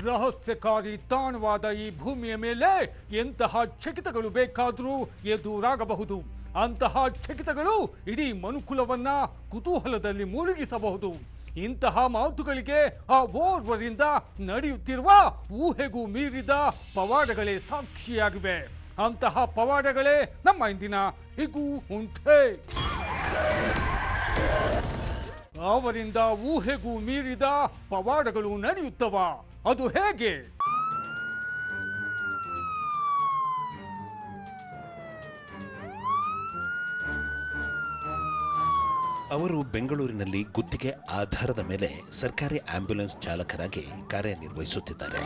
ರಹಸ್ಯಕಾರಿ ತಾಣವಾದ ಈ ಭೂಮಿಯ ಮೇಲೆ ಎಂತಹ ಚಕಿತಗಳು ಬೇಕಾದರೂ ಎದುರಾಗಬಹುದು. ಅಂತಹ ಚಕಿತಗಳು ಇಡೀ ಮನುಕುಲವನ್ನ ಕುತೂಹಲದಲ್ಲಿ ಮುಳುಗಿಸಬಹುದು. ಇಂತಹ ಮಾತುಗಳಿಗೆ ಆ ಓರ್ವರಿಂದ ನಡೆಯುತ್ತಿರುವ ಊಹೆಗೂ ಮೀರಿದ ಪವಾಡಗಳೇ ಸಾಕ್ಷಿಯಾಗಿವೆ. ಅಂತಹ ಪವಾಡಗಳೇ ನಮ್ಮ ಇಂದಿನ ಹಿಗೂ ಉಂಟೆ. ಅವರಿಂದ ಊಹೆಗೂ ಮೀರಿದ ಪವಾಡಗಳು ನಡೆಯುತ್ತವ. ಅದು ಹೇಗೆ? ಅವರು ಬೆಂಗಳೂರಿನಲ್ಲಿ ಗುತ್ತಿಗೆ ಆಧಾರದ ಮೇಲೆ ಸರ್ಕಾರಿ ಆಂಬ್ಯುಲೆನ್ಸ್ ಚಾಲಕರಾಗಿ ಕಾರ್ಯನಿರ್ವಹಿಸುತ್ತಿದ್ದಾರೆ.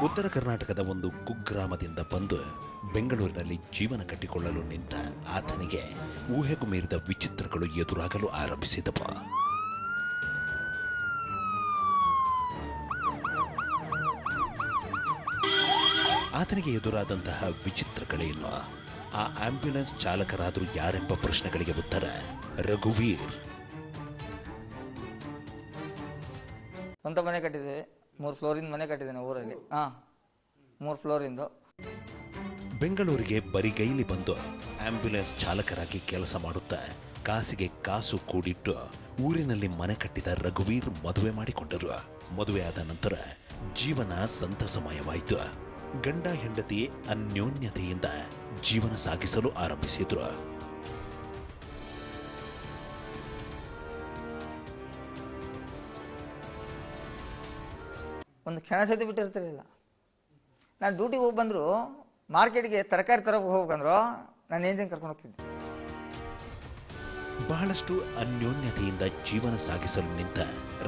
ಉತ್ತರ ಕರ್ನಾಟಕದ ಒಂದು ಕುಗ್ರಾಮದಿಂದ ಬಂದು ಬೆಂಗಳೂರಿನಲ್ಲಿ ಜೀವನ ಕಟ್ಟಿಕೊಳ್ಳಲು ನಿಂತ ಆತನಿಗೆ ಊಹೆಗೂ ಮೀರಿದ ವಿಚಿತ್ರಗಳು ಎದುರಾಗಲು ಆರಂಭಿಸಿದವು. ಆತನಿಗೆ ಎದುರಾದಂತಹ ವಿಚಿತ್ರಗಳೇನು? ಆ ಆಂಬ್ಯುಲೆನ್ಸ್ ಚಾಲಕರಾದರೂ ಯಾರೆಂಬ ಪ್ರಶ್ನೆಗಳಿಗೆ ಉತ್ತರ ರಘುವೀರ್. ಸ್ವಂತ ಮನೆ ಕಟ್ಟಿದ್ದೇವೆ, 3 ಫ್ಲೋರಿಂದ ಮನೆ ಕಟ್ಟಿದ್ದೇನೆ ಊರಲ್ಲಿ. 3 ಫ್ಲೋರಿಂದು. ಬೆಂಗಳೂರಿಗೆ ಬರಿಗೈಲಿ ಬಂದು ಆಂಬ್ಯುಲೆನ್ಸ್ ಚಾಲಕರಾಗಿ ಕೆಲಸ ಮಾಡುತ್ತಾ ಕಾಸಿಗೆ ಕಾಸು ಕೂಡಿಟ್ಟು ಊರಿನಲ್ಲಿ ಮನೆ ಕಟ್ಟಿದ ರಘುವೀರ್ ಮದುವೆ ಮಾಡಿಕೊಂಡರು. ಮದುವೆಯಾದ ನಂತರ ಜೀವನ ಸಂತಸಮಯವಾಯಿತು. ಗಂಡ ಹೆಂಡತಿ ಅನ್ಯೋನ್ಯತೆಯಿಂದ ಜೀವನ ಸಾಗಿಸಲು ಆರಂಭಿಸಿದ್ರು. ಒಂದು ಕ್ಷಣ ಸತಿ ಬಿಟ್ಟಿರ್ತಿರಲಿಲ್ಲ. ನಾನು ಡ್ಯೂಟಿಗೆ ಹೋಗಿ ಬಂದರು, ಮಾರ್ಕೆಟ್ಗೆ ತರಕಾರಿ ತರಕ್ಕೆ ಹೋಗ್ಬೇಕಂದ್ರು ನಾನು ಏನೇನು ಕರ್ಕೊಂಡು ಹೋಗ್ತಿದ್ದೆ. ಬಹಳಷ್ಟು ಅನ್ಯೋನ್ಯತೆಯಿಂದ ಜೀವನ ಸಾಗಿಸಲು ನಿಂತ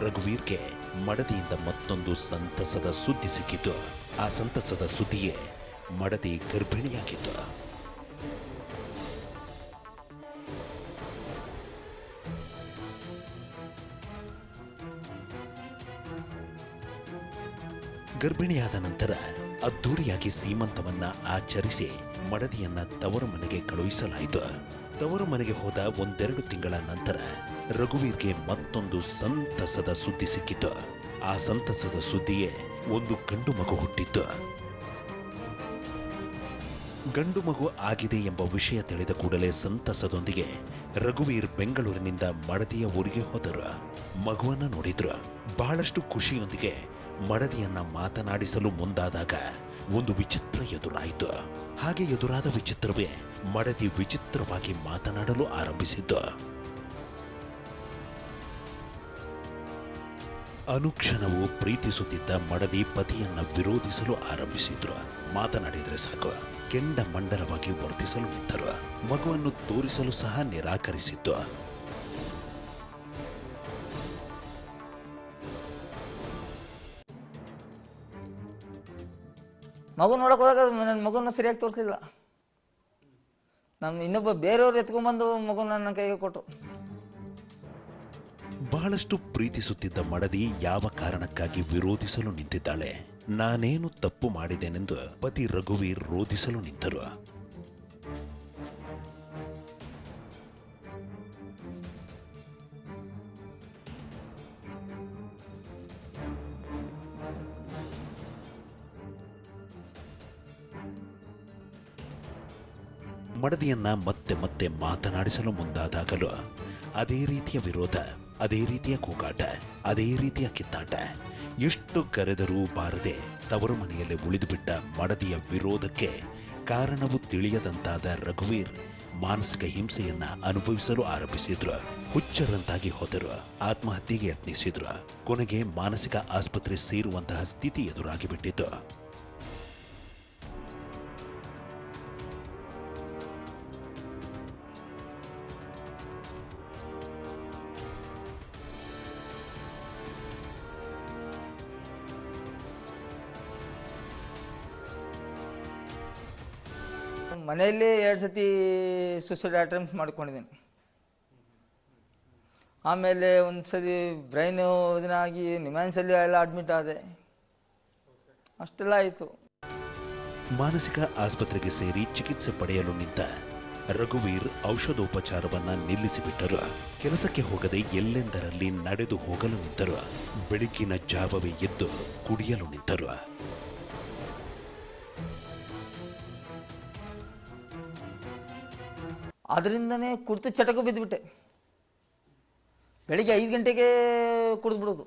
ರಘುವೀರ್ಗೆ ಮಡದಿಯಿಂದ ಮತ್ತೊಂದು ಸಂತಸದ ಸುದ್ದಿ ಸಿಕ್ಕಿತು. ಆ ಸಂತಸದ ಸುದ್ದಿಯೇ ಮಡದಿ ಗರ್ಭಿಣಿಯಾಗಿತ್ತು. ಗರ್ಭಿಣಿಯಾದ ನಂತರ ಅದ್ದೂರಿಯಾಗಿ ಸೀಮಂತವನ್ನ ಆಚರಿಸಿ ಮಡದಿಯನ್ನ ತವರು ಮನೆಗೆ ಕಳುಹಿಸಲಾಯಿತು. ತವರು ಮನೆಗೆ ಹೋದ 1-2 ತಿಂಗಳ ನಂತರ ರಘುವೀರ್ಗೆ ಮತ್ತೊಂದು ಸಂತಸದ ಸುದ್ದಿ ಸಿಕ್ಕಿತು. ಆ ಸಂತಸದ ಸುದ್ದಿಯೇ ಒಂದು ಗಂಡು ಮಗು ಹುಟ್ಟಿತ್ತು. ಗಂಡು ಮಗು ಆಗಿದೆ ಎಂಬ ವಿಷಯ ತಿಳಿದ ಕೂಡಲೇ ಸಂತಸದೊಂದಿಗೆ ರಘುವೀರ್ ಬೆಂಗಳೂರಿನಿಂದ ಮಡದಿಯ ಊರಿಗೆ ಹೋದರು. ಮಗುವನ್ನ ನೋಡಿದ್ರು. ಬಹಳಷ್ಟು ಖುಷಿಯೊಂದಿಗೆ ಮಡದಿಯನ್ನ ಮಾತನಾಡಿಸಲು ಮುಂದಾದಾಗ ಒಂದು ವಿಚಿತ್ರ ಎದುರಾಯಿತು. ಹಾಗೆ ಎದುರಾದ ವಿಚಿತ್ರವೇ ಮಡದಿ ವಿಚಿತ್ರವಾಗಿ ಮಾತನಾಡಲು ಆರಂಭಿಸಿದ್ದು. ಅನುಕ್ಷಣವೂ ಪ್ರೀತಿಸುತ್ತಿದ್ದ ಮಡದಿ ಪತಿಯನ್ನ ವಿರೋಧಿಸಲು ಆರಂಭಿಸಿದ್ರು. ಮಾತನಾಡಿದ್ರೆ ಸಾಕು ಕೆಂಡ ಮಂಡಲವಾಗಿ ವರ್ತಿಸಲು ನಿಂತರು. ಮಗುವನ್ನು ತೋರಿಸಲು ಸಹ ನಿರಾಕರಿಸಿದ್ದು. ಮಗು ನೋಡಕ್ ಹೋದಾಗ ನನ್ನ ಮಗುನ ಸರಿಯಾಗಿ ತೋರಿಸಲಿಲ್ಲ. ಇನ್ನೊಬ್ಬ ಬೇರೆಯವ್ರು ಎತ್ಕೊಂಡ್ಬಂದು ಮಗುನ ನನ್ನ ಕೈಗೆ ಕೊಟ್ಟು. ಬಹಳಷ್ಟು ಪ್ರೀತಿಸುತ್ತಿದ್ದ ಮಡದಿ ಯಾವ ಕಾರಣಕ್ಕಾಗಿ ವಿರೋಧಿಸಲು ನಿಂತಿದ್ದಾಳೆ? ನಾನೇನು ತಪ್ಪು ಮಾಡಿದೆನೆಂದು ಪತಿ ರಘುವೀರ್ ರೋಧಿಸಲು ನಿಂತರು. ಮಡದಿಯನ್ನ ಮತ್ತೆ ಮತ್ತೆ ಮಾತನಾಡಿಸಲು ಮುಂದಾದಾಗಲೂ ಅದೇ ರೀತಿಯ ವಿರೋಧ, ಅದೇ ರೀತಿಯ ಕೂಗಾಟ, ಅದೇ ರೀತಿಯ ಕಿತ್ತಾಟ. ಎಷ್ಟು ಕರೆದರೂ ಬಾರದೆ ತವರು ಮನೆಯಲ್ಲಿ ಉಳಿದುಬಿಟ್ಟ ಮಡದಿಯ ವಿರೋಧಕ್ಕೆ ಕಾರಣವು ತಿಳಿಯದಂತಾದ ರಘುವೀರ್ ಮಾನಸಿಕ ಹಿಂಸೆಯನ್ನ ಅನುಭವಿಸಲು ಆರಂಭಿಸಿದ್ರು. ಹುಚ್ಚರಂತಾಗಿ ಹೋದರು. ಆತ್ಮಹತ್ಯೆಗೆ ಯತ್ನಿಸಿದ್ರು. ಕೊನೆಗೆ ಮಾನಸಿಕ ಆಸ್ಪತ್ರೆ ಸೇರುವಂತಹ ಸ್ಥಿತಿ ಎದುರಾಗಿಬಿಟ್ಟಿತು. ಮನೆಯಲ್ಲಿ 2 ಸತಿ ಸುಸೈಡ್ ಅಟೆಂಪ್ಟ್ ಮಾಡ್ಕೊಂಡಿದ್ದೀನಿ. ಆಮೇಲೆ ಒಂದು ಸತಿ ಬ್ರೈನು ಇದನ್ನಾಗಿ ನಿಮ್ಯಾನ್ಸಲ್ಲಿ ಎಲ್ಲ ಅಡ್ಮಿಟ್ ಆದೆ. ಅಷ್ಟೆಲ್ಲ ಆಯಿತು. ಮಾನಸಿಕ ಆಸ್ಪತ್ರೆಗೆ ಸೇರಿ ಚಿಕಿತ್ಸೆ ಪಡೆಯಲು ನಿಂತ ರಘುವೀರ್ ಔಷಧೋಪಚಾರವನ್ನ ನಿಲ್ಲಿಸಿಬಿಟ್ಟರು. ಕೆಲಸಕ್ಕೆ ಹೋಗದೆ ಎಲ್ಲೆಂದರಲ್ಲಿ ನಡೆದು ಹೋಗಲು ನಿಂತರು. ಬೆಳಗಿನ ಜಾವವೇ ಎದ್ದು ಕುಡಿಯಲು ನಿಂತರು. ಅದರಿಂದನೇ ಕುಡ್ತ ಚಟಕು ಬಿದ್ದುಬಿಟ್ಟೆ. ಬೆಳಿಗ್ಗೆ 5 ಗಂಟೆಗೆ ಕುಡಿದ್ಬಿಡೋದು.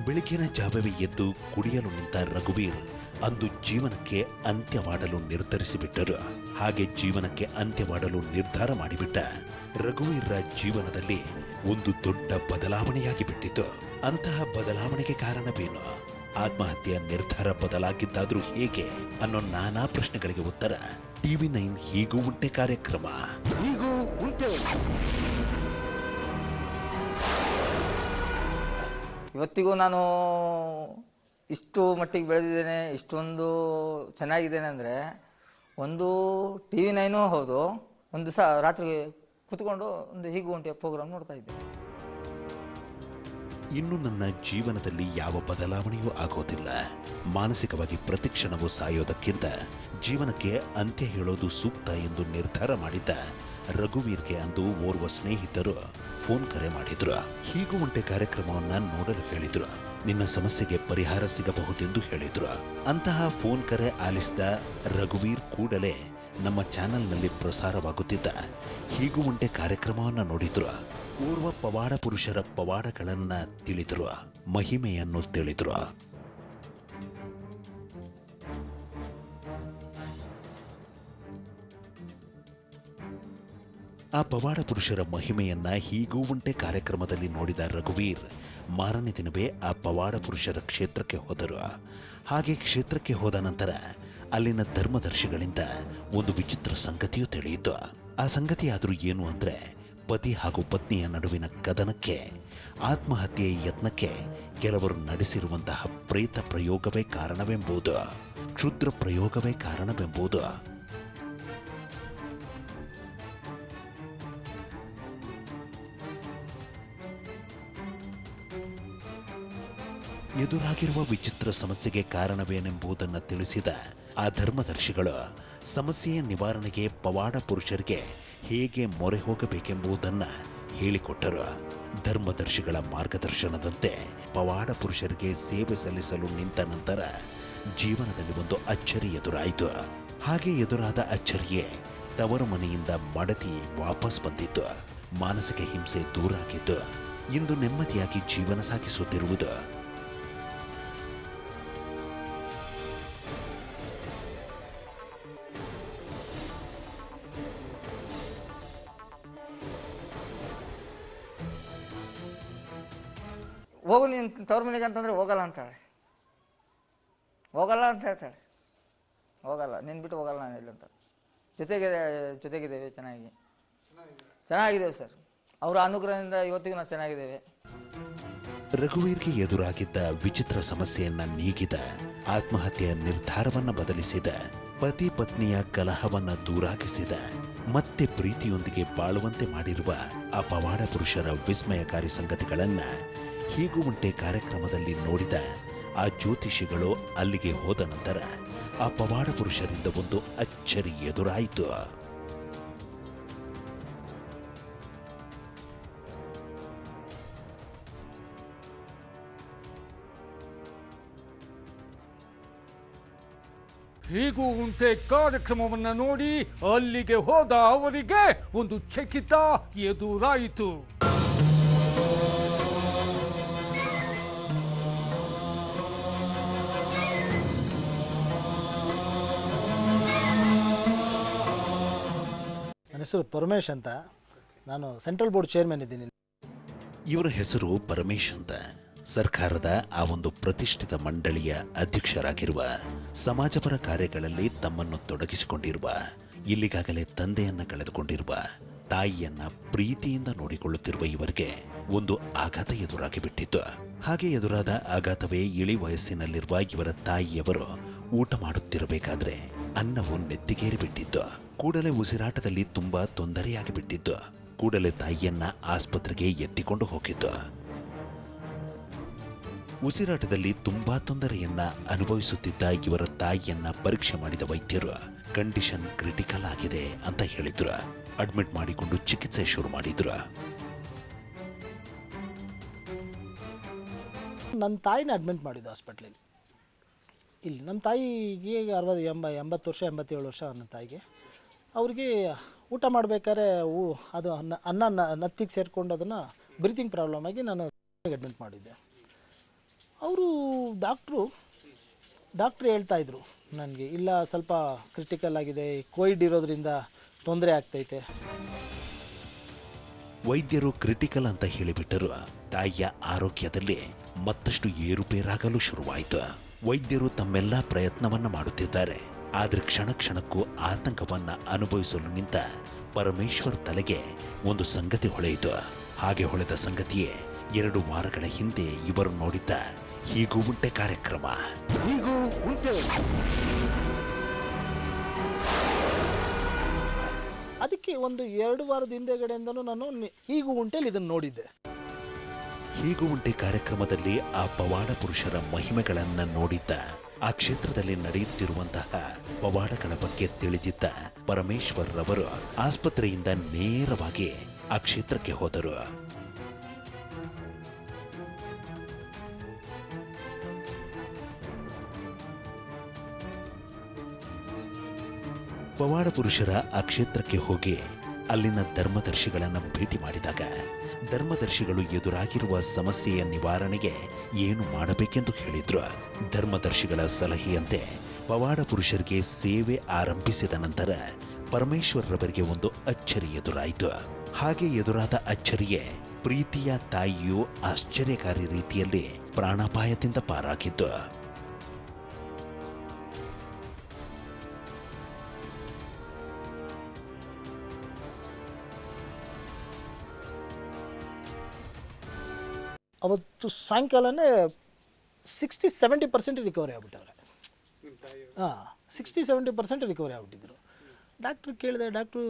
ಬೆಳಗಿನ ಜಾವವೇ ಎದ್ದು ಕುಡಿಯಲು ನಿಂತ ರಘುವೀರ್ ಅಂದು ಜೀವನಕ್ಕೆ ಅಂತ್ಯವಾಡಲು ನಿರ್ಧರಿಸಿಬಿಟ್ಟರು. ಹಾಗೆ ಜೀವನಕ್ಕೆ ಅಂತ್ಯವಾಡಲು ನಿರ್ಧಾರ ಮಾಡಿಬಿಟ್ಟ ರಘುವೀರ್ರ ಜೀವನದಲ್ಲಿ ಒಂದು ದೊಡ್ಡ ಬದಲಾವಣೆಯಾಗಿ ಬಿಟ್ಟಿತು. ಅಂತಹ ಬದಲಾವಣೆಗೆ ಕಾರಣವೇನು? ಆತ್ಮಹತ್ಯೆಯ ನಿರ್ಧಾರ ಬದಲಾಗಿದ್ದಾದ್ರೂ ಹೇಗೆ ಅನ್ನೋ ನಾನಾ ಪ್ರಶ್ನೆಗಳಿಗೆ ಉತ್ತರ TV9 ಹೀಗೂ ಉಂಟೆ ಕಾರ್ಯಕ್ರಮ. ಹೀಗೂ ಉಂಟೆ. ಇವತ್ತಿಗೂ ನಾನು ಇಷ್ಟು ಮಟ್ಟಿಗೆ ಬೆಳೆದಿದ್ದೇನೆ, ಇಷ್ಟೊಂದು ಚೆನ್ನಾಗಿದ್ದೇನೆ ಅಂದರೆ ಒಂದು TV9 ಹೌದು. ಒಂದು ದಿವಸ ರಾತ್ರಿ ಕೂತ್ಕೊಂಡು ಒಂದು ಹೀಗೂ ಉಂಟೆ ಪ್ರೋಗ್ರಾಮ್ ನೋಡ್ತಾ ಇದ್ದೆ. ಇನ್ನು ನನ್ನ ಜೀವನದಲ್ಲಿ ಯಾವ ಬದಲಾವಣೆಯೂ ಆಗೋದಿಲ್ಲ. ಮಾನಸಿಕವಾಗಿ ಪ್ರತಿಕ್ಷಣವೂ ಸಾಯೋದಕ್ಕಿಂತ ಜೀವನಕ್ಕೆ ಅಂತ್ಯ ಹೇಳೋದು ಸೂಕ್ತ ಎಂದು ನಿರ್ಧಾರ ಮಾಡಿದ್ದ ರಘುವೀರ್ಗೆ ಅಂದು ಓರ್ವ ಸ್ನೇಹಿತರು ಫೋನ್ ಕರೆ ಮಾಡಿದ್ರು. ಹೀಗೂ ಉಂಟೆ ಕಾರ್ಯಕ್ರಮವನ್ನ ನೋಡಲು ಹೇಳಿದ್ರು. ನಿನ್ನ ಸಮಸ್ಯೆಗೆ ಪರಿಹಾರ ಸಿಗಬಹುದೆಂದು ಹೇಳಿದ್ರು. ಅಂತಹ ಫೋನ್ ಕರೆ ಆಲಿಸಿದ ರಘುವೀರ್ ಕೂಡಲೇ ನಮ್ಮ ಚಾನೆಲ್ನಲ್ಲಿ ಪ್ರಸಾರವಾಗುತ್ತಿದ್ದ ಹೀಗೂ ಉಂಟೆ ಕಾರ್ಯಕ್ರಮವನ್ನ ನೋಡಿದ್ರು. ಓರ್ವ ಪವಾಡ ಪುರುಷರ ಪವಾಡಗಳನ್ನ ತಿಳಿದ್ರು, ಮಹಿಮೆಯನ್ನು ತಿಳಿದ್ರು. ಆ ಪವಾಡ ಪುರುಷರ ಮಹಿಮೆಯನ್ನ ಹೀಗೂ ಉಂಟೆ ಕಾರ್ಯಕ್ರಮದಲ್ಲಿ ನೋಡಿದ ರಘುವೀರ್ ಮಾರನೇ ದಿನವೇ ಆ ಪವಾಡ ಪುರುಷರ ಕ್ಷೇತ್ರಕ್ಕೆ ಹೋದರು. ಹಾಗೆ ಕ್ಷೇತ್ರಕ್ಕೆ ಹೋದ ನಂತರ ಅಲ್ಲಿನ ಧರ್ಮದರ್ಶಿಗಳಿಂದ ಒಂದು ವಿಚಿತ್ರ ಸಂಗತಿಯು ತಿಳಿಯಿತು. ಆ ಸಂಗತಿಯಾದರೂ ಏನು ಅಂದ್ರೆ, ಪತಿ ಹಾಗೂ ಪತ್ನಿಯ ನಡುವಿನ ಕದನಕ್ಕೆ, ಆತ್ಮಹತ್ಯೆಯ ಯತ್ನಕ್ಕೆ ಕೆಲವರು ನಡೆಸಿರುವಂತಹ ಪ್ರೇತ ಪ್ರಯೋಗವೇ ಕಾರಣವೆಂಬುದು, ಕ್ಷುದ್ರ ಪ್ರಯೋಗವೇ ಕಾರಣವೆಂಬುದು. ಎದುರಾಗಿರುವ ವಿಚಿತ್ರ ಸಮಸ್ಯೆಗೆ ಕಾರಣವೇನೆಂಬುದನ್ನು ತಿಳಿಸಿದ ಆ ಧರ್ಮದರ್ಶಿಗಳು ಸಮಸ್ಯೆಯ ನಿವಾರಣೆಗೆ ಪವಾಡ ಪುರುಷರಿಗೆ ಹೇಗೆ ಮೊರೆ ಹೋಗಬೇಕೆಂಬುದನ್ನು ಹೇಳಿಕೊಟ್ಟರು. ಧರ್ಮದರ್ಶಿಗಳ ಮಾರ್ಗದರ್ಶನದಂತೆ ಪವಾಡ ಪುರುಷರಿಗೆ ಸೇವೆ ಸಲ್ಲಿಸಲು ನಿಂತ ನಂತರ ಜೀವನದಲ್ಲಿ ಒಂದು ಅಚ್ಚರಿ ಎದುರಾಯಿತು. ಹಾಗೆ ಎದುರಾದ ಅಚ್ಚರಿಯೇ ತವರು ಮನೆಯಿಂದ ಮಡತಿ ವಾಪಸ್ ಬಂದಿದ್ದು, ಮಾನಸಿಕ ಹಿಂಸೆ ದೂರಾಗಿದ್ದು, ಇಂದು ನೆಮ್ಮದಿಯಾಗಿ ಜೀವನ ಸಾಗಿಸುತ್ತಿರುವುದು. ಹೋಗು ನೀನು ತವ್ರ ಮನೆಗೆ ಅಂತಂದರೆ ಹೋಗಲ್ಲ ಅಂತಾಳೆ. ಹೋಗಲ್ಲ ಅಂತ ಹೇಳ್ತಾಳೆ. ಹೋಗಲ್ಲ, ನಿನ್ನ ಬಿಟ್ಟು ಹೋಗಲ್ಲ ನಾನು ಎಲ್ಲಿ ಅಂತ. ಜೊತೆಗಿದ್ದೇವೆ, ಚೆನ್ನಾಗಿದ್ದೇವೆ ಸರ್. ಅವರ ಅನುಗ್ರಹದಿಂದ ಇವತ್ತಿಗೂ ನಾವು ಚೆನ್ನಾಗಿದ್ದೇವೆ. ರಘುವೀರ್ಗೆ ಎದುರಾಗಿದ್ದ ವಿಚಿತ್ರ ಸಮಸ್ಯೆಯನ್ನ ನೀಗಿದ, ಆತ್ಮಹತ್ಯೆಯ ನಿರ್ಧಾರವನ್ನ ಬದಲಿಸಿದ, ಪತಿ ಪತ್ನಿಯ ಕಲಹವನ್ನ ದೂರಾಗಿಸಿದ, ಮತ್ತೆ ಪ್ರೀತಿಯೊಂದಿಗೆ ಬಾಳುವಂತೆ ಮಾಡಿರುವ ಆ ಪವಾಡ ಪುರುಷರ ವಿಸ್ಮಯಕಾರಿ ಸಂಗತಿಗಳನ್ನ ಹೀಗೂ ಉಂಟೆ ಕಾರ್ಯಕ್ರಮದಲ್ಲಿ ನೋಡಿದ ಆ ಜ್ಯೋತಿಷಿಗಳು ಅಲ್ಲಿಗೆ ಹೋದ ನಂತರ ಆ ಪವಾಡ ಪುರುಷರಿಂದ ಒಂದು ಅಚ್ಚರಿ ಎದುರಾಯಿತು. ಹೀಗೂ ಉಂಟೆ ಕಾರ್ಯಕ್ರಮವನ್ನ ನೋಡಿ ಅಲ್ಲಿಗೆ ಹೋದ ಅವರಿಗೆ ಒಂದು ಚಕಿತ ಎದುರಾಯಿತು. ನನ್ನ ಹೆಸರು ಪರಮೇಶ್ ಅಂತ. ನಾನು ಸೆಂಟ್ರಲ್ ಬೋರ್ಡ್ ಚೇರ್ಮನ್ ಇದ್ದೀನಿ. ಇವರ ಹೆಸರು ಪರಮೇಶ್ ಅಂತ. ಸರ್ಕಾರದ ಆ ಒಂದು ಪ್ರತಿಷ್ಠಿತ ಮಂಡಳಿಯ ಅಧ್ಯಕ್ಷರಾಗಿರುವ, ಸಮಾಜಪರ ಕಾರ್ಯಗಳಲ್ಲಿ ತಮ್ಮನ್ನು ತೊಡಗಿಸಿಕೊಂಡಿರುವ, ಇಲ್ಲಿಗಾಗಲೇ ತಂದೆಯನ್ನ ಕಳೆದುಕೊಂಡಿರುವ, ತಾಯಿಯನ್ನ ಪ್ರೀತಿಯಿಂದ ನೋಡಿಕೊಳ್ಳುತ್ತಿರುವ ಇವರಿಗೆ ಒಂದು ಆಘಾತ ಎದುರಾಗಿ ಬಿಟ್ಟಿತ್ತು. ಹಾಗೆ ಎದುರಾದ ಆಘಾತವೇ ಇಳಿ ವಯಸ್ಸಿನಲ್ಲಿರುವ ಇವರ ತಾಯಿಯವರು ಊಟ ಮಾಡುತ್ತಿರಬೇಕಾದ್ರೆ ಅನ್ನವು ನೆತ್ತಿಗೇರಿ ಬಿಟ್ಟಿದ್ದು. ಕೂಡಲೇ ಉಸಿರಾಟದಲ್ಲಿ ತುಂಬಾ ತೊಂದರೆಯಾಗಿ ಬಿಟ್ಟಿದ್ದು. ಕೂಡಲೇ ತಾಯಿಯನ್ನ ಆಸ್ಪತ್ರೆಗೆ ಎತ್ತಿಕೊಂಡು ಹೋಗಿದ್ದು. ಉಸಿರಾಟದಲ್ಲಿ ತುಂಬಾ ತೊಂದರೆಯನ್ನ ಅನುಭವಿಸುತ್ತಿದ್ದ ಇವರ ತಾಯಿಯನ್ನ ಪರೀಕ್ಷೆ ಮಾಡಿದ ವೈದ್ಯರು ಕಂಡೀಷನ್ ಕ್ರಿಟಿಕಲ್ ಆಗಿದೆ ಅಂತ ಹೇಳಿದ್ರು. ಅಡ್ಮಿಟ್ ಮಾಡಿಕೊಂಡು ಚಿಕಿತ್ಸೆ ಶುರು ಮಾಡಿದ್ರು. ನನ್ನ ತಾಯಿನ ಅಡ್ಮಿಟ್ ಮಾಡಿದ್ದು ಹಾಸ್ಪಿಟ್ಲಲ್ಲಿ. ಇಲ್ಲಿ ನಮ್ಮ ತಾಯಿಗೆ 80 ವರ್ಷ 87 ವರ್ಷ ನನ್ನ ತಾಯಿಗೆ. ಅವ್ರಿಗೆ ಊಟ ಮಾಡಬೇಕಾದ್ರೆ ಅದು ಅನ್ನ ನತ್ತಿಗೆ ಸೇರಿಕೊಂಡು ಅದನ್ನು ಬ್ರೀತಿಂಗ್ ಪ್ರಾಬ್ಲಮ್ ಆಗಿ ನಾನು ಅಡ್ಮಿಟ್ ಮಾಡಿದ್ದೆ. ಅವರು ಡಾಕ್ಟ್ರು ಹೇಳ್ತಾಯಿದ್ರು ನನಗೆ, ಇಲ್ಲ ಸ್ವಲ್ಪ ಕ್ರಿಟಿಕಲ್ ಆಗಿದೆ, ಕೋವಿಡ್ ಇರೋದ್ರಿಂದ ತೊಂದರೆ ಆಗ್ತೈತೆ. ವೈದ್ಯರು ಕ್ರಿಟಿಕಲ್ ಅಂತ ಹೇಳಿಬಿಟ್ಟರು. ತಾಯಿಯ ಆರೋಗ್ಯದಲ್ಲಿ ಮತ್ತಷ್ಟು ಏರುಪೇರಾಗಲು ಶುರುವಾಯಿತು. ವೈದ್ಯರು ತಮ್ಮೆಲ್ಲ ಪ್ರಯತ್ನವನ್ನ ಮಾಡುತ್ತಿದ್ದಾರೆ. ಆದರೆ ಕ್ಷಣ ಕ್ಷಣಕ್ಕೂ ಆತಂಕವನ್ನ ಅನುಭವಿಸಲು ನಿಂತ ಪರಮೇಶ್ವರ್ ತಲೆಗೆ ಒಂದು ಸಂಗತಿ ಹೊಳೆಯಿತು. ಹಾಗೆ ಹೊಳೆದ ಸಂಗತಿಯೇ 2 ವಾರಗಳ ಹಿಂದೆ ಇವರು ನೋಡಿದ್ದ ಹೀಗೂ ಉಂಟೆ ಕಾರ್ಯಕ್ರಮ. ಹೀಗೂ ಉಂಟೆ. ಅದಕ್ಕೆ ಒಂದು 2 ವಾರದ ಹಿಂದೆಗಡೆಯಿಂದನೂ ನಾನು ಹೀಗೂ ಉಂಟೆಲಿ ಇದನ್ನು ನೋಡಿದ್ದೆ. ಹೀಗೂ ಉಂಟೆ ಕಾರ್ಯಕ್ರಮದಲ್ಲಿ ಆ ಪವಾಡ ಪುರುಷರ ಮಹಿಮೆಗಳನ್ನ ನೋಡಿದ್ದ, ಆ ಕ್ಷೇತ್ರದಲ್ಲಿ ನಡೆಯುತ್ತಿರುವಂತಹ ಪವಾಡಗಳ ಬಗ್ಗೆ ತಿಳಿದಿದ್ದ ಪರಮೇಶ್ವರ್ ರವರು ಆಸ್ಪತ್ರೆಯಿಂದ ನೇರವಾಗಿ ಆ ಕ್ಷೇತ್ರಕ್ಕೆ ಹೋದರು. ಪವಾಡ ಪುರುಷರ ಆ ಕ್ಷೇತ್ರಕ್ಕೆ ಹೋಗಿ ಅಲ್ಲಿನ ಧರ್ಮದರ್ಶಿಗಳನ್ನ ಭೇಟಿ ಮಾಡಿದಾಗ ಧರ್ಮದರ್ಶಿಗಳು ಎದುರಾಗಿರುವ ಸಮಸ್ಯೆಯ ನಿವಾರಣೆಗೆ ಏನು ಮಾಡಬೇಕೆಂದು ಹೇಳಿದ್ರು. ಧರ್ಮದರ್ಶಿಗಳ ಸಲಹೆಯಂತೆ ಪವಾಡ ಪುರುಷರಿಗೆ ಸೇವೆ ಆರಂಭಿಸಿದ ನಂತರ ಪರಮೇಶ್ವರರವರಿಗೆ ಒಂದು ಅಚ್ಚರಿ ಎದುರಾಯಿತು. ಹಾಗೆ ಎದುರಾದ ಅಚ್ಚರಿಯೇ ಪ್ರೀತಿಯ ತಾಯಿಯು ಆಶ್ಚರ್ಯಕಾರಿ ರೀತಿಯಲ್ಲಿ ಪ್ರಾಣಾಪಾಯದಿಂದ ಪಾರಾಗಿದ್ದು. ಅವತ್ತು ಸಾಯಂಕಾಲನೇ 60-70% ರಿಕವರಿ ಆಗ್ಬಿಟ್ಟವ್ರೆ. 60-70% ರಿಕವರಿ ಆಗ್ಬಿಟ್ಟಿದ್ರು. ಡಾಕ್ಟ್ರು ಕೇಳಿದೆ, ಡಾಕ್ಟ್ರು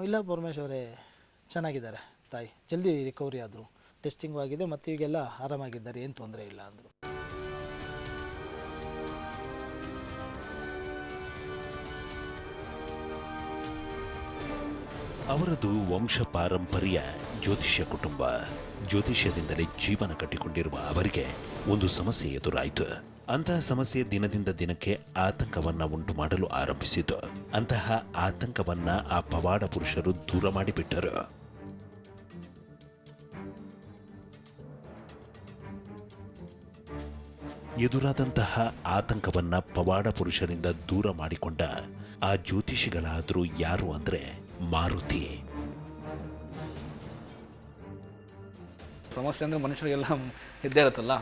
ಇಲ್ಲ ಪರಮೇಶ್ವರೇ ಚೆನ್ನಾಗಿದ್ದಾರೆ ತಾಯಿ, ಜಲ್ದಿ ರಿಕವರಿ ಆದರು, ಟೆಸ್ಟಿಂಗು ಆಗಿದೆ ಮತ್ತು ಈಗೆಲ್ಲ ಆರಾಮಾಗಿದ್ದಾರೆ, ಏನು ತೊಂದರೆ ಇಲ್ಲ ಅಂದರು. ಅವರದು ವಂಶ ಪಾರಂಪರ್ಯ ಜ್ಯೋತಿಷ್ಯ ಕುಟುಂಬ. ಜ್ಯೋತಿಷ್ಯದಿಂದಲೇ ಜೀವನ ಕಟ್ಟಿಕೊಂಡಿರುವ ಅವರಿಗೆ ಒಂದು ಸಮಸ್ಯೆ ಎದುರಾಯಿತು. ಅಂತಹ ಸಮಸ್ಯೆ ದಿನದಿಂದ ದಿನಕ್ಕೆ ಆತಂಕವನ್ನ ಉಂಟು ಮಾಡಲು ಆರಂಭಿಸಿತು. ಅಂತಹ ಆತಂಕವನ್ನ ಆ ಪವಾಡ ಪುರುಷರು ದೂರ ಮಾಡಿಬಿಟ್ಟರು. ಎದುರಾದಂತಹ ಆತಂಕವನ್ನ ಪವಾಡ ಪುರುಷರಿಂದ ದೂರ ಮಾಡಿಕೊಂಡ ಆ ಜ್ಯೋತಿಷಿಗಳಾದರೂ ಯಾರು ಅಂದ್ರೆ ಮಾರುತಿ. ಸಮಸ್ಯೆ ಅಂದರೆ ಮನುಷ್ಯರಿಗೆಲ್ಲ ಇದ್ದೇ ಇರುತ್ತಲ್ಲ.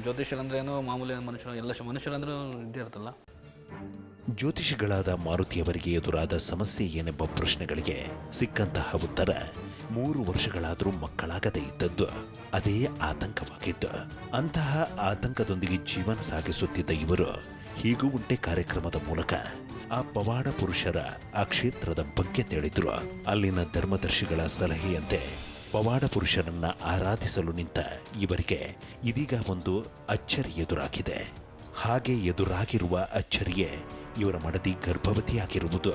ಜ್ಯೋತಿಷ್ಯರಂದ್ರೆ ಏನೋ ಮಾಮೂಲಿ ಮನುಷ್ಯರಂದ್ರೂ ಇದ್ದೇ ಇರುತ್ತಲ್ಲ. ಜ್ಯೋತಿಷಿಗಳಾದ ಮಾರುತಿಯವರಿಗೆ ಎದುರಾದ ಸಮಸ್ಯೆ ಏನೆಂಬ ಪ್ರಶ್ನೆಗಳಿಗೆ ಸಿಕ್ಕಂತಹ ಉತ್ತರ 3 ವರ್ಷಗಳಾದರೂ ಮಕ್ಕಳಾಗದೇ ಇದ್ದದ್ದು. ಅದೇ ಆತಂಕವಾಗಿತ್ತು. ಅಂತಹ ಆತಂಕದೊಂದಿಗೆ ಜೀವನ ಸಾಗಿಸುತ್ತಿದ್ದ ಇವರು ಹೀಗೂ ಉಂಟೆ ಕಾರ್ಯಕ್ರಮದ ಮೂಲಕ ಆ ಪವಾಡ ಪುರುಷರ ಆ ಕ್ಷೇತ್ರದ ಬಗ್ಗೆ ತಿಳಿದ್ರು. ಅಲ್ಲಿನ ಧರ್ಮದರ್ಶಿಗಳ ಸಲಹೆಯಂತೆ ಪವಾಡ ಪುರುಷರನ್ನ ಆರಾಧಿಸಲು ನಿಂತ ಇವರಿಗೆ ಇದೀಗ ಒಂದು ಅಚ್ಚರಿ ಎದುರಾಗಿದೆ. ಹಾಗೆ ಎದುರಾಗಿರುವ ಅಚ್ಚರಿಯೇ ಇವರ ಮಡದಿ ಗರ್ಭವತಿಯಾಗಿರುವುದು.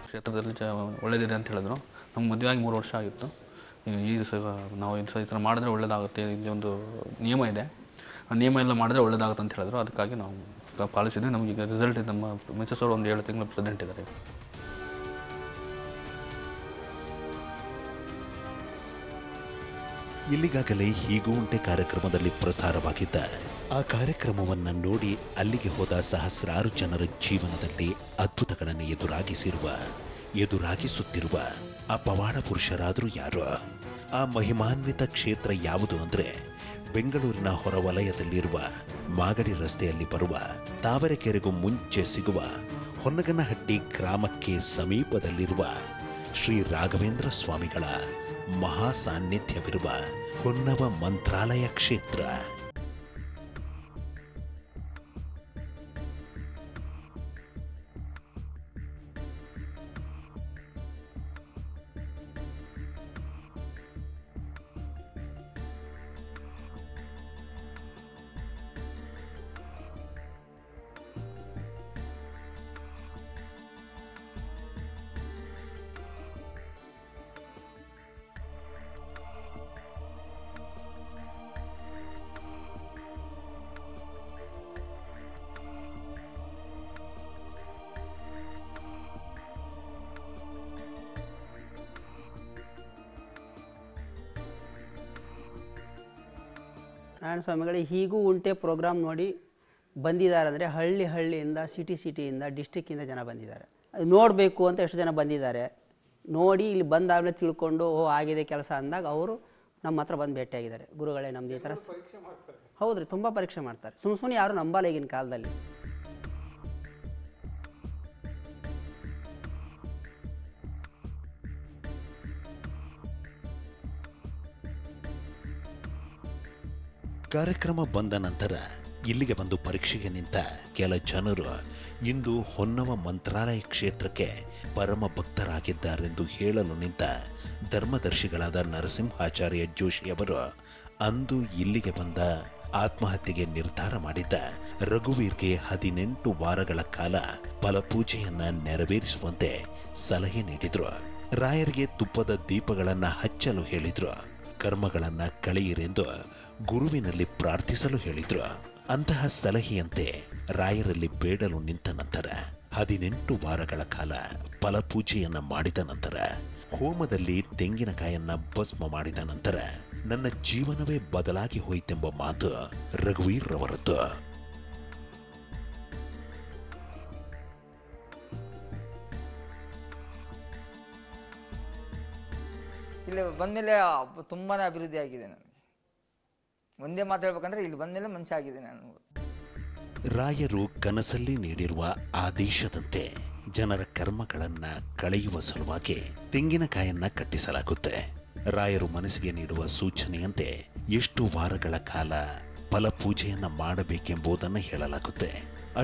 ಕ್ಷೇತ್ರದಲ್ಲಿ ಒಳ್ಳೇದಿದೆ ಅಂತ ಹೇಳಿದ್ರು. ನಮ್ಮ ಮದುವೆ ಆಗಿ 3 ವರ್ಷ ಆಗಿತ್ತು. ನಾವು ಈ ಥರ ಮಾಡಿದ್ರೆ ಒಳ್ಳೇದಾಗುತ್ತೆ, ಇದೊಂದು ನಿಯಮ ಇದೆ, ಆ ನಿಯಮ ಎಲ್ಲ ಮಾಡಿದ್ರೆ ಒಳ್ಳೇದಾಗುತ್ತೆ ಅಂತ ಹೇಳಿದ್ರು. ಅದಕ್ಕಾಗಿ ನಾವು ಪಾಲಿಸಿದ್ವಿ. ನಮಗೀಗ ರಿಸಲ್ಟ್ ನಮ್ಮ ಮಿಸಸ್ ಅವರು ಒಂದು 7 ತಿಂಗಳು ಪ್ರೆಸೆಂಟ್ ಇದ್ದಾರೆ. ಇಲ್ಲಿಗಾಗಲೇ ಹೀಗೂ ಉಂಟೆ ಕಾರ್ಯಕ್ರಮದಲ್ಲಿ ಪ್ರಸಾರವಾಗಿದ್ದ ಆ ಕಾರ್ಯಕ್ರಮವನ್ನು ನೋಡಿ ಅಲ್ಲಿಗೆ ಹೋದ ಸಹಸ್ರಾರು ಜನರ ಜೀವನದಲ್ಲಿ ಅದ್ಭುತಗಳನ್ನು ಎದುರಾಗಿಸುತ್ತಿರುವ ಆ ಪವಾಡ ಪುರುಷರಾದರೂ ಯಾರು? ಆ ಮಹಿಮಾನ್ವಿತ ಕ್ಷೇತ್ರ ಯಾವುದು ಅಂದ್ರೆ ಬೆಂಗಳೂರಿನ ಹೊರವಲಯದಲ್ಲಿರುವ ಮಾಗಡಿ ರಸ್ತೆಯಲ್ಲಿ ಬರುವ ತಾವರೆಕೆರೆಗೂ ಮುಂಚೆ ಸಿಗುವ ಹೊನ್ನಗನಹಟ್ಟಿ ಗ್ರಾಮಕ್ಕೆ ಸಮೀಪದಲ್ಲಿರುವ ಶ್ರೀ ರಾಘವೇಂದ್ರ ಸ್ವಾಮಿಗಳ ಮಹಾ ಸಾನ್ನಿಧ್ಯವಿರುವ ಹೊನ್ನವ ಮಂತ್ರಾಲಯ ಕ್ಷೇತ್ರ. ನಾರಾಯಣ ಸ್ವಾಮಿಗಳು ಹೀಗೂ ಉಂಟೆ ಪ್ರೋಗ್ರಾಮ್ ನೋಡಿ ಬಂದಿದ್ದಾರೆ ಅಂದರೆ ಹಳ್ಳಿಯಿಂದ ಸಿಟಿಯಿಂದ ಡಿಸ್ಟಿಕ್ಕಿಂದ ಜನ ಬಂದಿದ್ದಾರೆ. ನೋಡಬೇಕು ಅಂತ ಎಷ್ಟು ಜನ ಬಂದಿದ್ದಾರೆ. ನೋಡಿ ಇಲ್ಲಿ ಬಂದಾಗಲೇ ತಿಳ್ಕೊಂಡು ಆಗಿದೆ ಕೆಲಸ ಅಂದಾಗ ಅವರು ನಮ್ಮ ಹತ್ರ ಬಂದು ಭೇಟಿಯಾಗಿದ್ದಾರೆ. ಗುರುಗಳೇ ನಮ್ದು ಈ ಥರ ಹೌದು ರೀ, ತುಂಬ ಪರೀಕ್ಷೆ ಮಾಡ್ತಾರೆ. ಸುಮ್ಮನೆ ಯಾರು ನಂಬಲ್ಲ ಈಗಿನ ಕಾಲದಲ್ಲಿ. ಕಾರ್ಯಕ್ರಮ ಬಂದ ನಂತರ ಇಲ್ಲಿಗೆ ಬಂದು ಪರೀಕ್ಷೆಗೆ ನಿಂತ ಕೆಲ ಜನರು ಇಂದು ಹೊನ್ನವ ಮಂತ್ರಾಲಯ ಕ್ಷೇತ್ರಕ್ಕೆ ಪರಮ ಭಕ್ತರಾಗಿದ್ದಾರೆಂದು ಹೇಳಲು ನಿಂತ ಧರ್ಮದರ್ಶಿಗಳಾದ ನರಸಿಂಹಾಚಾರ್ಯ ಜೋಶಿಯವರು ಅಂದು ಇಲ್ಲಿಗೆ ಬಂದ ಆತ್ಮಹತ್ಯೆಗೆ ನಿರ್ಧಾರ ಮಾಡಿದ್ದ ರಘುವೀರ್ಗೆ 18 ವಾರಗಳ ಕಾಲ ಫಲಪೂಜೆಯನ್ನ ನೆರವೇರಿಸುವಂತೆ ಸಲಹೆ ನೀಡಿದ್ರು. ರಾಯರಿಗೆ ತುಪ್ಪದ ದೀಪಗಳನ್ನ ಹಚ್ಚಲು ಹೇಳಿದ್ರು. ಕರ್ಮಗಳನ್ನ ಕಳೆಯಿರೆಂದು ಗುರುವಿನಲ್ಲಿ ಪ್ರಾರ್ಥಿಸಲು ಹೇಳಿದ್ರು. ಅಂತಹ ಸಲಹೆಯಂತೆ ರಾಯರಲ್ಲಿ ಬೇಡಲು ನಿಂತ ನಂತರ 18 ವಾರಗಳ ಕಾಲ ಫಲಪೂಜೆಯನ್ನ ಮಾಡಿದ ನಂತರ ಹೋಮದಲ್ಲಿ ತೆಂಗಿನಕಾಯನ್ನ ಭಸ್ಮ ಮಾಡಿದ ನಂತರ ನನ್ನ ಜೀವನವೇ ಬದಲಾಗಿ ಹೋಯಿತೆಂಬ ಮಾತು ರಘುವೀರ್ ರವರದ್ದು. ಇಲ್ಲಿ ಬಂದಮೇಲೆ ತುಂಬಾನೇ ಅಭಿವೃದ್ಧಿ ಆಗಿದೆ. ನನಗೆ ಒಂದೇ ಮಾತಾಡ್ಬೇಕಂದ್ರೆ ಇಲ್ಲಿ ಬಂದಮೇಲೆ ಮನುಷ್ಯ ಆಗಿದೆ ನಾನು. ರಾಯರು ಕನಸಲ್ಲಿ ನೀಡಿರುವ ಆದೇಶದಂತೆ ಜನರ ಕರ್ಮಗಳನ್ನ ಕಳೆಯುವ ಸಲುವಾಗಿ ತೆಂಗಿನಕಾಯನ್ನ ಕಟ್ಟಿಸಲಾಗುತ್ತೆ. ರಾಯರು ಮನಸ್ಸಿಗೆ ನೀಡುವ ಸೂಚನೆಯಂತೆ ಎಷ್ಟು ವಾರಗಳ ಕಾಲ ಫಲಪೂಜೆಯನ್ನ ಮಾಡಬೇಕೆಂಬುದನ್ನು ಹೇಳಲಾಗುತ್ತೆ.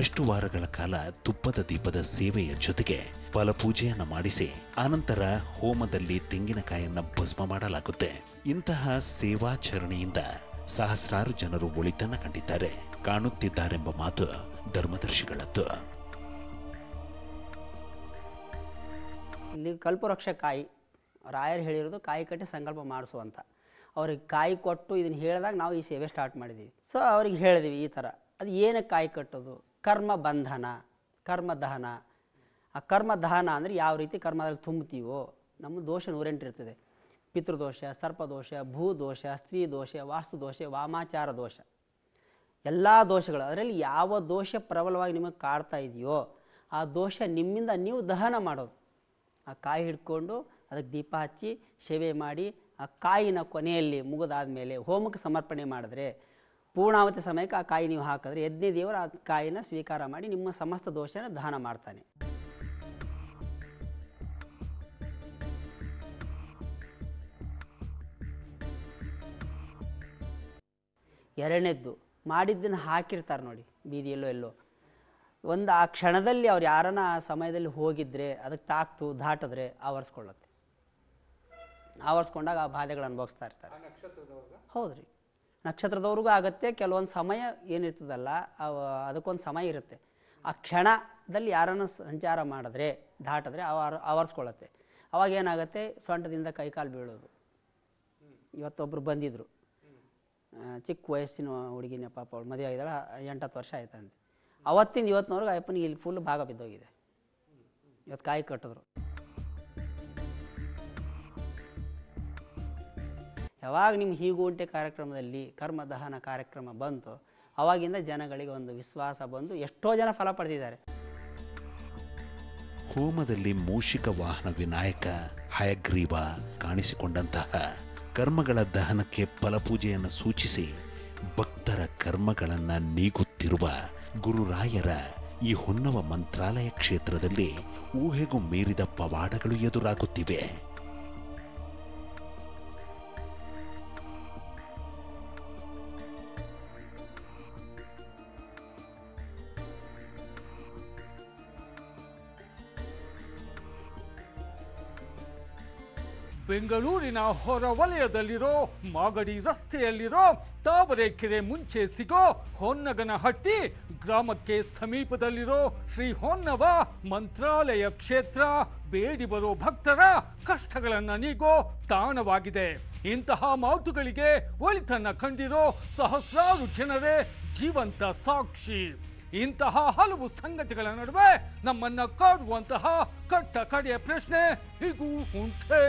ಅಷ್ಟು ವಾರಗಳ ಕಾಲ ತುಪ್ಪದ ದೀಪದ ಸೇವೆಯ ಜೊತೆಗೆ ಫಲಪೂಜೆಯನ್ನ ಮಾಡಿಸಿ ಆನಂತರ ಹೋಮದಲ್ಲಿ ತೆಂಗಿನಕಾಯನ್ನ ಭಸ್ಮ ಮಾಡಲಾಗುತ್ತೆ. ಇಂತಹ ಸೇವಾಚರಣೆಯಿಂದ ಸಹಸ್ರಾರು ಜನರು ಒಳಿತನ್ನ ಕಂಡಿದ್ದಾರೆ, ಕಾಣುತ್ತಿದ್ದಾರೆಂಬ ಮಾತು ಧರ್ಮದರ್ಶಿಗಳದ್ದು. ಇಲ್ಲಿ ಕಲ್ಪವೃಕ್ಷ ಕಾಯಿ ರಾಯರು ಹೇಳಿರೋದು ಕಾಯಿ ಕಟ್ಟಿ ಸಂಕಲ್ಪ ಮಾಡಿಸು ಅಂತ. ಅವ್ರಿಗೆ ಕಾಯಿ ಕೊಟ್ಟು ಇದನ್ನು ಹೇಳಿದಾಗ ನಾವು ಈ ಸೇವೆ ಸ್ಟಾರ್ಟ್ ಮಾಡಿದ್ದೀವಿ. ಸೊ ಅವ್ರಿಗೆ ಹೇಳಿದ್ವಿ ಈ ಥರ. ಅದು ಏನಕ್ಕೆ ಕಾಯಿ ಕಟ್ಟೋದು? ಕರ್ಮ ಬಂಧನ, ಕರ್ಮ ದಹನ. ಆ ಕರ್ಮ ದಹನ ಅಂದರೆ ಯಾವ ರೀತಿ ಕರ್ಮದಲ್ಲಿ ತುಂಬ್ತೀವೋ. ನಮ್ಮ ದೋಷ 108 ಇರ್ತದೆ. ಪಿತೃದೋಷ, ಸರ್ಪದೋಷ, ಭೂದೋಷ, ಸ್ತ್ರೀ ದೋಷ, ವಾಸ್ತು ದೋಷ, ವಾಮಾಚಾರ ದೋಷ, ಎಲ್ಲ ದೋಷಗಳು. ಅದರಲ್ಲಿ ಯಾವ ದೋಷ ಪ್ರಬಲವಾಗಿ ನಿಮಗೆ ಕಾಡ್ತಾ ಇದೆಯೋ ಆ ದೋಷ ನಿಮ್ಮಿಂದ ನೀವು ದಹನ ಮಾಡೋದು. ಆ ಕಾಯಿ ಹಿಡ್ಕೊಂಡು ಅದಕ್ಕೆ ದೀಪ ಹಚ್ಚಿ ಸೇವೆ ಮಾಡಿ ಆ ಕಾಯಿನ ಕೊನೆಯಲ್ಲಿ ಮುಗಿದಾದ್ಮೇಲೆ ಹೋಮಕ್ಕೆ ಸಮರ್ಪಣೆ ಮಾಡಿದ್ರೆ ಪೂರ್ಣಾವತಿ ಸಮಯಕ್ಕೆ ಆ ಕಾಯಿ ನೀವು ಹಾಕಿದ್ರೆ ಯಜ್ಞ ದೇವರು ಆ ಕಾಯಿನ ಸ್ವೀಕಾರ ಮಾಡಿ ನಿಮ್ಮ ಸಮಸ್ತ ದೋಷನ ದಹನ ಮಾಡ್ತಾನೆ. ಎರಡನೇದ್ದು ಮಾಡಿದ್ದನ್ನು ಹಾಕಿರ್ತಾರೆ ನೋಡಿ ಬೀದಿಯಲ್ಲೋ ಎಲ್ಲೋ. ಒಂದು ಆ ಕ್ಷಣದಲ್ಲಿ ಅವ್ರು ಯಾರನ್ನ ಆ ಸಮಯದಲ್ಲಿ ಹೋಗಿದ್ರೆ ಅದಕ್ಕೆ ತಾಕ್ತು ದಾಟಿದ್ರೆ ಆವರಿಸ್ಕೊಳ್ಳುತ್ತೆ. ಆವರಿಸ್ಕೊಂಡಾಗ ಆ ಬಾಧೆಗಳು ಅನುಭವಿಸ್ತಾ ಇರ್ತಾರೆ. ಹೌದು ರೀ, ನಕ್ಷತ್ರದವ್ರಿಗೂ ಆಗುತ್ತೆ. ಕೆಲವೊಂದು ಸಮಯ ಏನಿರ್ತದಲ್ಲ ಅದಕ್ಕೊಂದು ಸಮಯ ಇರುತ್ತೆ. ಆ ಕ್ಷಣದಲ್ಲಿ ಯಾರನ್ನು ಸಂಚಾರ ಮಾಡಿದ್ರೆ ದಾಟಿದ್ರೆ ಆವರಿಸ್ಕೊಳ್ಳುತ್ತೆ. ಅವಾಗ ಏನಾಗುತ್ತೆ, ಸೊಂಟದಿಂದ ಕೈಕಾಲು ಬೀಳೋದು. ಇವತ್ತೊಬ್ಬರು ಬಂದಿದ್ದರು, ಚಿಕ್ಕ ವಯಸ್ಸಿನ ಹುಡುಗಿನ, ಪಾಪ ಅವಳು ಮದುವೆ ಆಗಿದ್ದಾಳೆ, 8-10 ವರ್ಷ ಆಯ್ತಂತೆ. ಅವತ್ತಿಂದ ಇವತ್ತಿನವ್ರಿಗೆ ಅಯ್ಯಪ್ಪನಿಗೆ ಇಲ್ಲಿ ಫುಲ್ ಭಾಗ ಬಿದ್ದೋಗಿದೆ. ಇವತ್ತು ಕಾಯಿ ಕಟ್ಟಿದ್ರು. ಯಾವಾಗ ನಿಮ್ಮ ಹೀಗುಂಟೆ ಕಾರ್ಯಕ್ರಮದಲ್ಲಿ ಕರ್ಮದಹನ ಕಾರ್ಯಕ್ರಮ ಬಂತು ಅವಾಗಿಂದ ಜನಗಳಿಗೆ ಒಂದು ವಿಶ್ವಾಸ ಬಂದು ಎಷ್ಟೋ ಜನ ಫಲ ಪಡೆದಿದ್ದಾರೆ. ಹೋಮದಲ್ಲಿ ಮೂಷಿಕ ವಾಹನ ವಿನಾಯಕ ಹಯಗ್ರೀವ ಕಾಣಿಸಿಕೊಂಡಂತಹ ಕರ್ಮಗಳ ದಹನಕ್ಕೆ ಫಲಪೂಜೆಯನ್ನು ಸೂಚಿಸಿ ಭಕ್ತರ ಕರ್ಮಗಳನ್ನ ನೀಗುತ್ತಿರುವ ಗುರುರಾಯರ ಈ ಹೊನ್ನವ ಮಂತ್ರಾಲಯ ಕ್ಷೇತ್ರದಲ್ಲಿ ಊಹೆಗೂ ಮೀರಿದ ಪವಾಡಗಳು ಎದುರಾಗುತ್ತಿವೆ. ಬೆಂಗಳೂರಿನ ಹೊರವಲಯದಲ್ಲಿರೋ ಮಾಗಡಿ ರಸ್ತೆಯಲ್ಲಿರೋ ತಾವರೆಕೆರೆ ಮುಂಚೆ ಸಿಗೋ ಹೊನ್ನಗನಹಟ್ಟಿ ಗ್ರಾಮಕ್ಕೆ ಸಮೀಪದಲ್ಲಿರೋ ಶ್ರೀ ಹೊನ್ನವ ಮಂತ್ರಾಲಯ ಕ್ಷೇತ್ರ ಬೇಡಿ ಬರೋ ಭಕ್ತರ ಕಷ್ಟಗಳನ್ನ ನೀಗೋ ತಾಣವಾಗಿದೆ. ಇಂತಹ ಮಾತುಗಳಿಗೆ ಒಳಿತನ್ನ ಕಂಡಿರೋ ಸಹಸ್ರಾರು ಜನರೇ ಜೀವಂತ ಸಾಕ್ಷಿ. ಇಂತಹ ಹಲವು ಸಂಗತಿಗಳ ನಡುವೆ ನಮ್ಮನ್ನ ಕಾಡುವಂತಹ ಕಟ್ಟ ಕಡೆಯ ಪ್ರಶ್ನೆ ಹೀಗೂ ಉಂಟೆ.